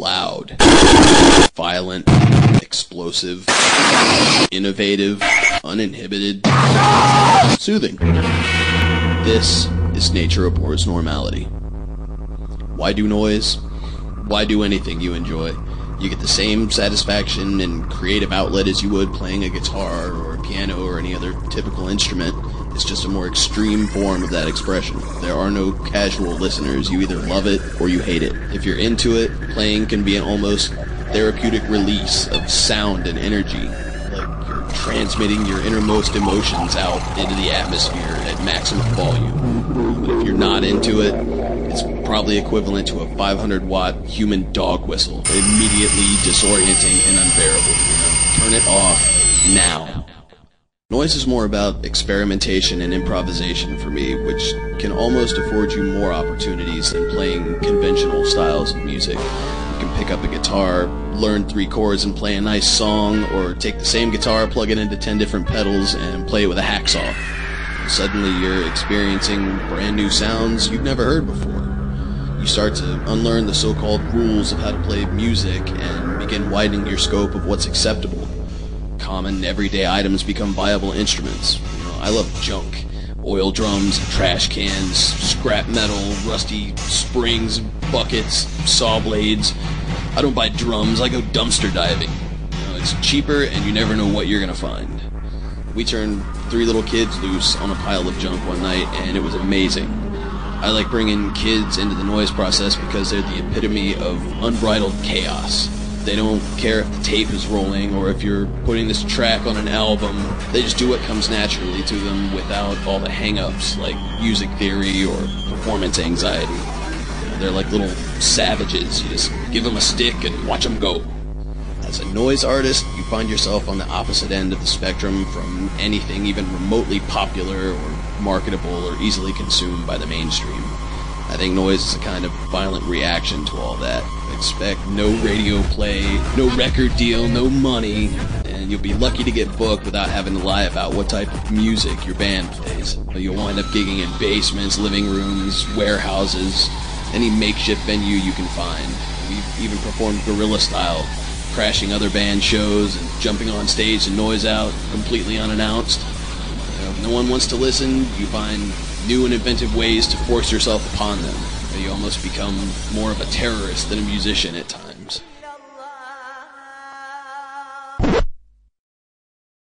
loud, violent, explosive, innovative, uninhibited, soothing. This is Nature Abhors Normality. Why do noise? Why do anything you enjoy? You get the same satisfaction and creative outlet as you would playing a guitar or a piano or any other typical instrument. It's just a more extreme form of that expression. There are no casual listeners. You either love it or you hate it. If you're into it, playing can be an almost therapeutic release of sound and energy. Like you're transmitting your innermost emotions out into the atmosphere at maximum volume. But if you're not into it, it's probably equivalent to a 500-watt human dog whistle. Immediately disorienting and unbearable. Turn it off now. Noise is more about experimentation and improvisation for me, which can almost afford you more opportunities than playing conventional styles of music. You can pick up a guitar, learn 3 chords and play a nice song, or take the same guitar, plug it into 10 different pedals, and play it with a hacksaw. Suddenly you're experiencing brand new sounds you've never heard before. You start to unlearn the so-called rules of how to play music and begin widening your scope of what's acceptable. Common, everyday items become viable instruments. I love junk. Oil drums, trash cans, scrap metal, rusty springs, buckets, saw blades. I don't buy drums, I go dumpster diving. It's cheaper and you never know what you're gonna find. We turned 3 little kids loose on a pile of junk one night and it was amazing. I like bringing kids into the noise process because they're the epitome of unbridled chaos. They don't care if the tape is rolling or if you're putting this track on an album. They just do what comes naturally to them without all the hang-ups like music theory or performance anxiety. They're like little savages. You just give them a stick and watch them go. As a noise artist, you find yourself on the opposite end of the spectrum from anything even remotely popular or marketable or easily consumed by the mainstream. I think noise is a kind of violent reaction to all that. Expect no radio play, no record deal, no money, and you'll be lucky to get booked without having to lie about what type of music your band plays. You'll wind up gigging in basements, living rooms, warehouses, any makeshift venue you can find. We've even performed guerrilla style, crashing other band shows and jumping on stage to noise out completely unannounced. If no one wants to listen, you find new and inventive ways to force yourself upon them. You almost become more of a terrorist than a musician at times.